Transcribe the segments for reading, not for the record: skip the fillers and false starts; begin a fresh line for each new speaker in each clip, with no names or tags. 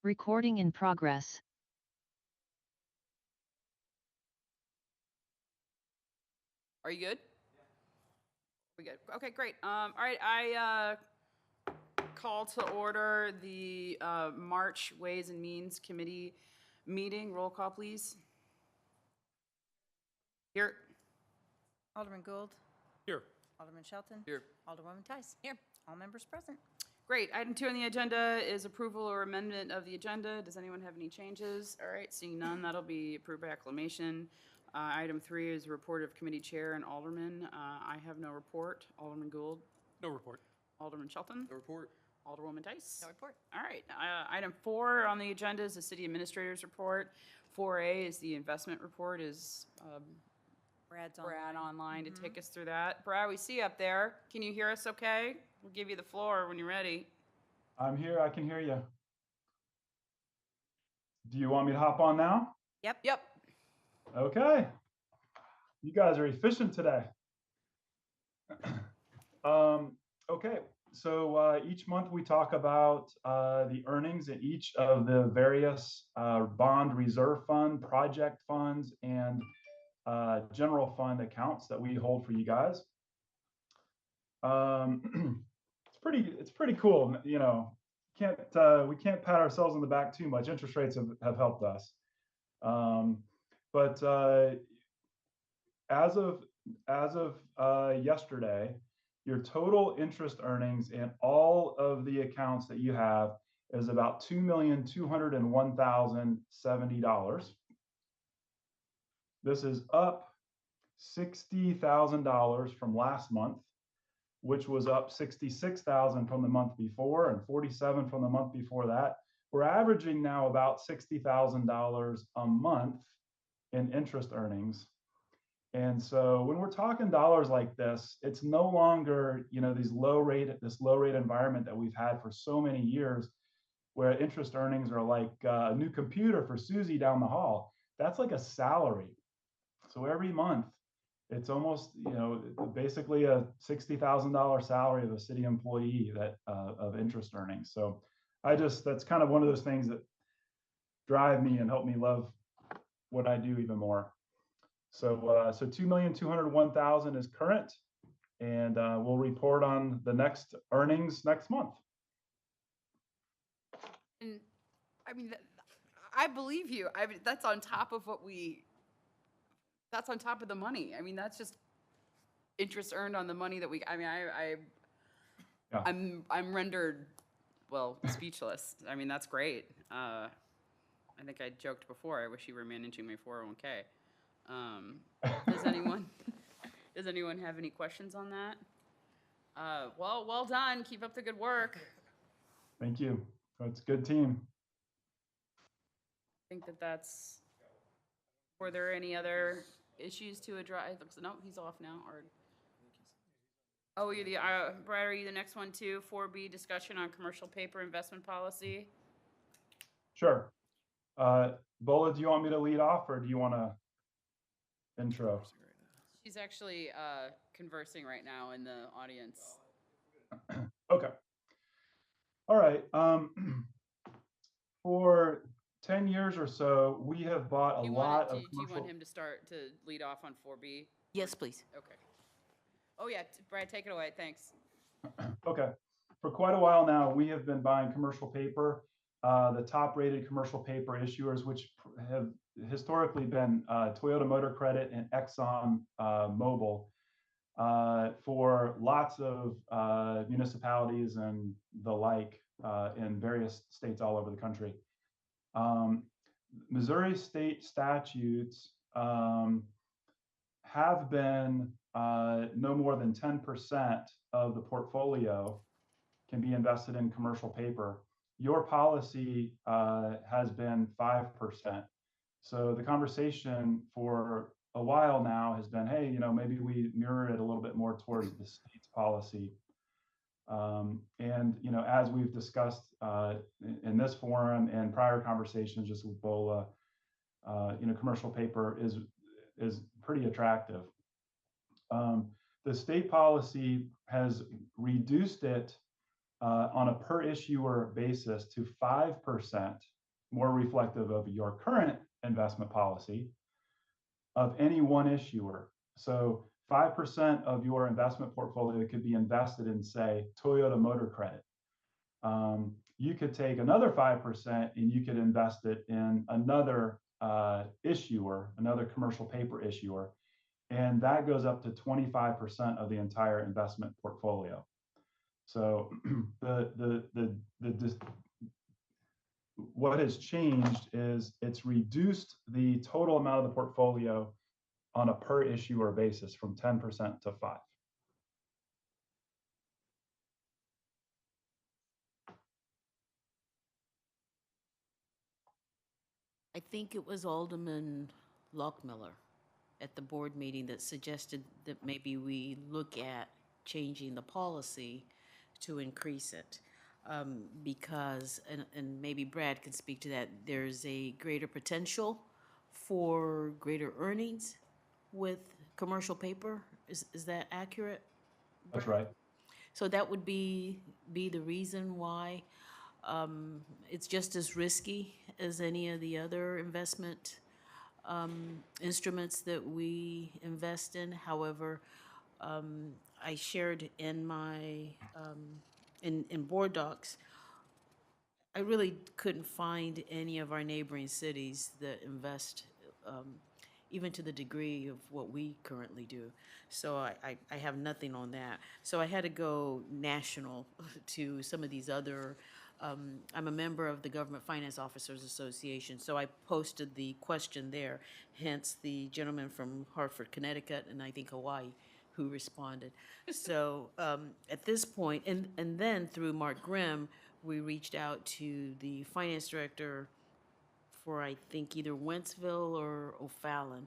Recording in progress.
Are you good? We good? Okay, great. All right, I call to order the March Ways and Means Committee meeting. Roll call, please. Here.
Alderman Gould.
Here.
Alderman Shelton.
Here.
Alderwoman Tice. Here. All members present.
Great. Item 2 on the agenda is approval or amendment of the agenda. Does anyone have any changes? All right, seeing none, that'll be approved by acclamation. Item 3 is a report of committee chair and alderman. I have no report. Alderman Gould.
No report.
Alderman Shelton.
No report.
Alderwoman Tice.
No report.
All right. Item 4 on the agenda is the city administrator's report. 4A is the investment report. Is
Brad's
Brad online to
Mm-hmm.
take us through that? Brad, we see you up there. Can you hear us okay? We'll give you the floor when you're ready.
I'm here. I can hear you. Do you want me to hop on now?
Yep.
Okay. You guys are efficient today. Okay. So each month we talk about the earnings in each of the various bond reserve fund, project funds, and general fund accounts that we hold for you guys. It's pretty cool. You know, we can't pat ourselves on the back too much. Interest rates have helped us. But as of yesterday, your total interest earnings in all of the accounts that you have is about $2,201,070. This is up $60,000 from last month, which was up 66,000 from the month before and 47 from the month before that. We're averaging now about $60,000 a month in interest earnings. And so when we're talking dollars like this, it's no longer, this low rate environment that we've had for so many years, where interest earnings are like a new computer for Susie down the hall. That's like a salary. So every month, it's almost, basically a $60,000 salary of a city employee of interest earnings. So that's kind of one of those things that drive me and help me love what I do even more. So 2,201,000 is current, and we'll report on the next earnings next month.
And I mean, I believe you. I mean, that's on top of that's on top of the money. I mean, that's just interest earned on the money that
Yeah.
I'm rendered, speechless. I mean, that's great. I think I joked before, I wish you were managing my 401k. Does anyone have any questions on that? Well done. Keep up the good work.
Thank you. It's a good team.
I think were there any other issues to address? No, he's off now. You're the, Brad, are you the next one too? 4B, discussion on commercial paper investment policy.
Sure. Bola, do you want me to lead off, or do you want to intro?
She's actually conversing right now in the audience.
Okay. All right. For 10 years or so, we have bought
Do you want him to start to lead off on 4B?
Yes, please.
Okay. Oh yeah, Brad, take it away. Thanks.
Okay. For quite a while now, we have been buying commercial paper, the top-rated commercial paper issuers, which have historically been Toyota Motor Credit and Exxon Mobil, for lots of municipalities and the like in various states all over the country. Missouri state statutes have been no more than 10% of the portfolio can be invested in commercial paper. Your policy has been 5%. So the conversation for a while now has been, hey, maybe we mirror it a little bit more towards the state's policy. And as we've discussed in this forum and prior conversations just with Bola, commercial paper is pretty attractive. The state policy has reduced it on a per issuer basis to 5%, more reflective of your current investment policy, of any one issuer. So 5% of your investment portfolio could be invested in, say, Toyota Motor Credit. You could take another 5% and you could invest it in another issuer, another commercial paper issuer, and that goes up to 25% of the entire investment portfolio. So what has changed is it's reduced the total amount of the portfolio on a per issuer basis from 10% to 5%.
I think it was Alderman Lockmiller at the board meeting that suggested that maybe we look at changing the policy to increase it. Because, and maybe Brad can speak to that, there's a greater potential for greater earnings with commercial paper. Is that accurate?
That's
Brad?
right.
So that would be the reason why it's just as risky as any of the other investment instruments that we invest in. However, I shared in my in board docs, I really couldn't find any of our neighboring cities that invest even to the degree of what we currently do. So I have nothing on that. So I had to go national to some of these other, I'm a member of the Government Finance Officers Association, so I posted the question there, hence the gentleman from Hartford, Connecticut, and I think Hawaii, who responded. So at this point, and then through Mark Grimm, we reached out to the finance director for, I think, either Wentzville or O'Fallon.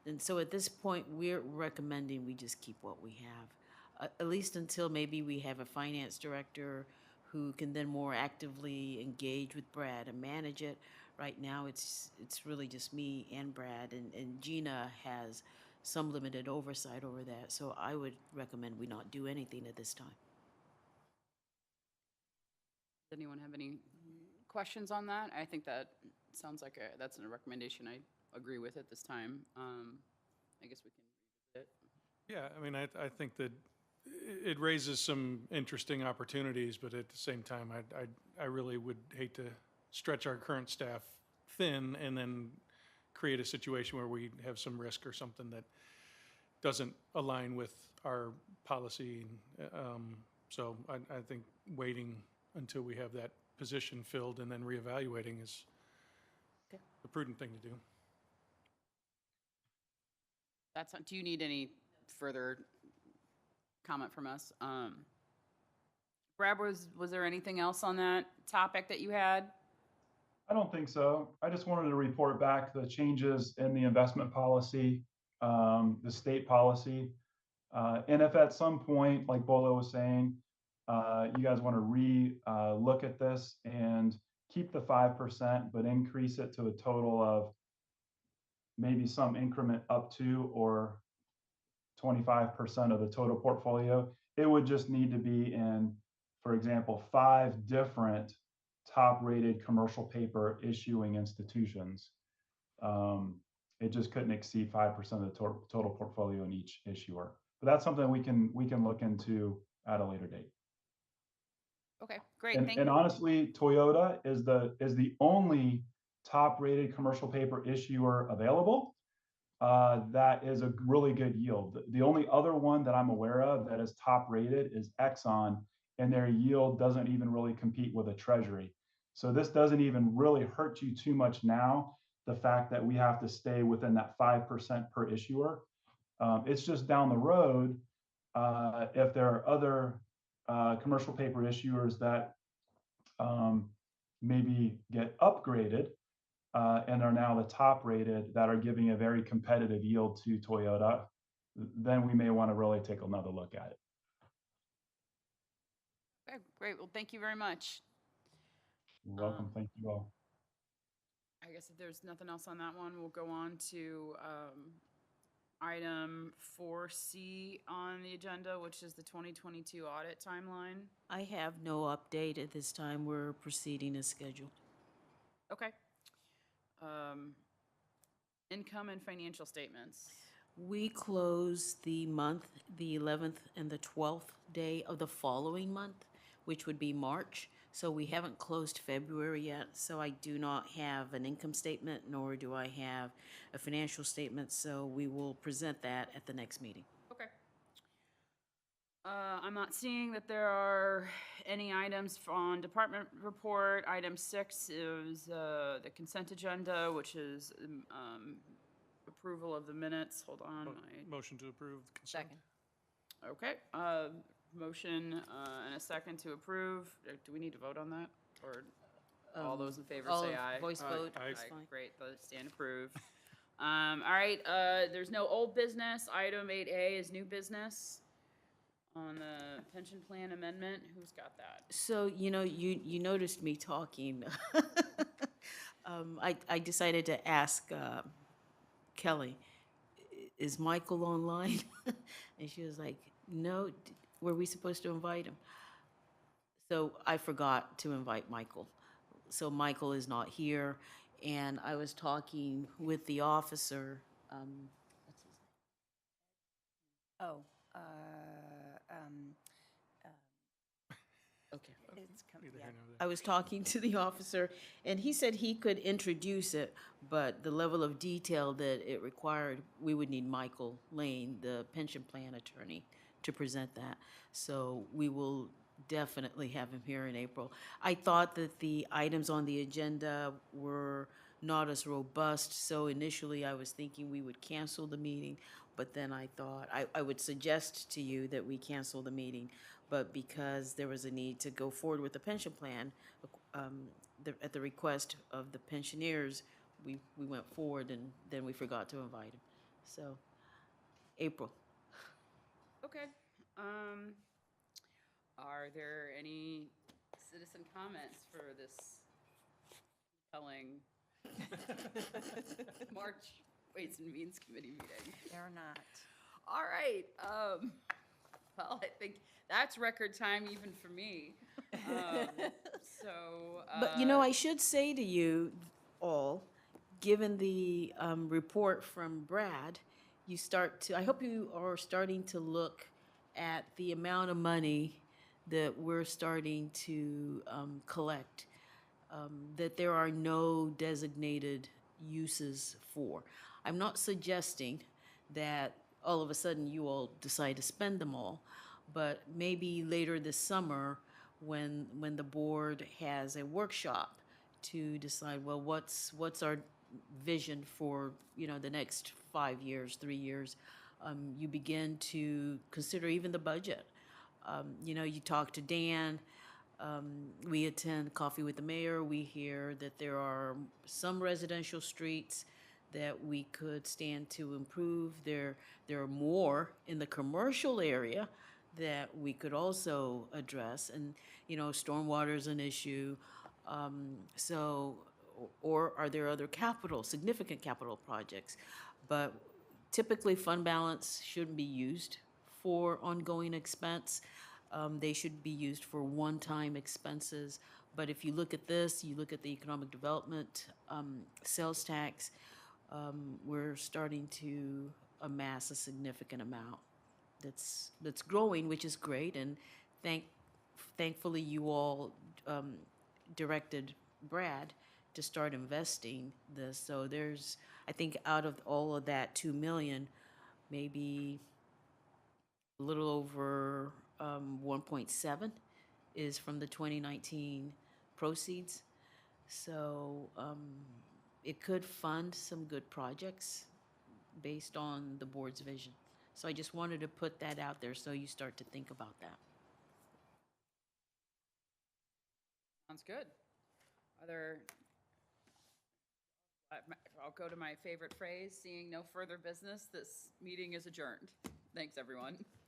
And so at this point, we're recommending we just keep what we have, at least until maybe we have a finance director who can then more actively engage with Brad and manage it. Right now, it's really just me and Brad, and Gina has some limited oversight over that. So I would recommend we not do anything at this time.
Does anyone have any questions on that? I think that sounds like that's a recommendation I agree with at this time. I guess we can revisit it.
Yeah, I mean, I think that it raises some interesting opportunities, but at the same time, I really would hate to stretch our current staff thin and then create a situation where we have some risk or something that doesn't align with our policy. So I think waiting until we have that position filled and then reevaluating is the prudent thing to do.
Do you need any further comment from us? Brad, was there anything else on that topic that you had?
I don't think so. I just wanted to report back the changes in the investment policy, the state policy. And if at some point, like Bolo was saying, you guys want to look at this and keep the 5%, but increase it to a total of maybe some increment up to or 25% of the total portfolio, it would just need to be in, for example, 5 different top-rated commercial paper issuing institutions. It just couldn't exceed 5% of the total portfolio in each issuer. But that's something we can look into at a later date.
Okay, great.
And,
Thank
and
you.
honestly, Toyota is the only top-rated commercial paper issuer available. That is a really good yield. The only other one that I'm aware of that is top-rated is Exxon, and their yield doesn't even really compete with a treasury. So this doesn't even really hurt you too much now, the fact that we have to stay within that 5% per issuer. It's just down the road, if there are other commercial paper issuers that maybe get upgraded and are now the top rated that are giving a very competitive yield to Toyota, then we may want to really take another look at it.
Okay, great. Well, thank you very much.
You're welcome. Thank you all.
I guess if there's nothing else on that one, we'll go on to item 4 4C on the agenda, which is the 2022 audit timeline.
I have no update at this time. We're proceeding as scheduled.
Okay. Income and financial statements.
We close the month, the 11th and the 12th day of the following month, which would be March. So we haven't closed February yet, so I do not have an income statement, nor do I have a financial statement, so we will present that at the next meeting.
Okay. I'm not seeing that there are any items on department report. Item 6 is the consent agenda, which is approval of the minutes. Hold on.
Motion to approve the consent.
Okay. Motion and a second to approve. Do we need to vote on that? Or all those in favor say aye?
Voice vote,
Aye.
it's fine.
Great, those stand approved. All right, there's no old business. Item 8A is new business on the pension plan amendment. Who's got that?
So, you noticed me talking. I decided to ask Kelly, is Michael online? And she was like, no, were we supposed to invite him? So I forgot to invite Michael. So Michael is not here, and I was talking with the officer. What's his name?
Oh,
Okay.
it's coming,
Neither
yeah.
here nor there.
I was talking to the officer, and he said he could introduce it, but the level of detail that it required, we would need Michael Lane, the pension plan attorney, to present that. So we will definitely have him here in April. I thought that the items on the agenda were not as robust, so initially I was thinking we would cancel the meeting, but then I thought, I would suggest to you that we cancel the meeting, but because there was a need to go forward with the pension plan, at the request of the pensioners, we went forward, and then we forgot to invite him. So, April.
Okay. Are there any citizen comments for this compelling March Ways and Means Committee meeting?
They're not.
All right. Well, I think that's record time even for me. So.
But I should say to you all, given the report from Brad, I hope you are starting to look at the amount of money that we're starting to collect, that there are no designated uses for. I'm not suggesting that all of a sudden you all decide to spend them all, but maybe later this summer, when the board has a workshop to decide, well, what's our vision for the next 5 years, 3 years, you begin to consider even the budget. You talk to Dan. We attend Coffee with the Mayor. We hear that there are some residential streets that we could stand to improve. There are more in the commercial area that we could also address. And, stormwater is an issue. Or are there other significant capital projects? But typically, fund balance shouldn't be used for ongoing expense. They should be used for one-time expenses. But if you look at this, you look at the economic development, sales tax, we're starting to amass a significant amount that's growing, which is great. And thankfully, you all directed Brad to start investing this. So there's, I think, out of all of that 2 million, maybe a little over 1.7 is from the 2019 proceeds. So it could fund some good projects based on the board's vision. So I just wanted to put that out there so you start to think about that.
Sounds good. I'll go to my favorite phrase, seeing no further business, this meeting is adjourned. Thanks, everyone.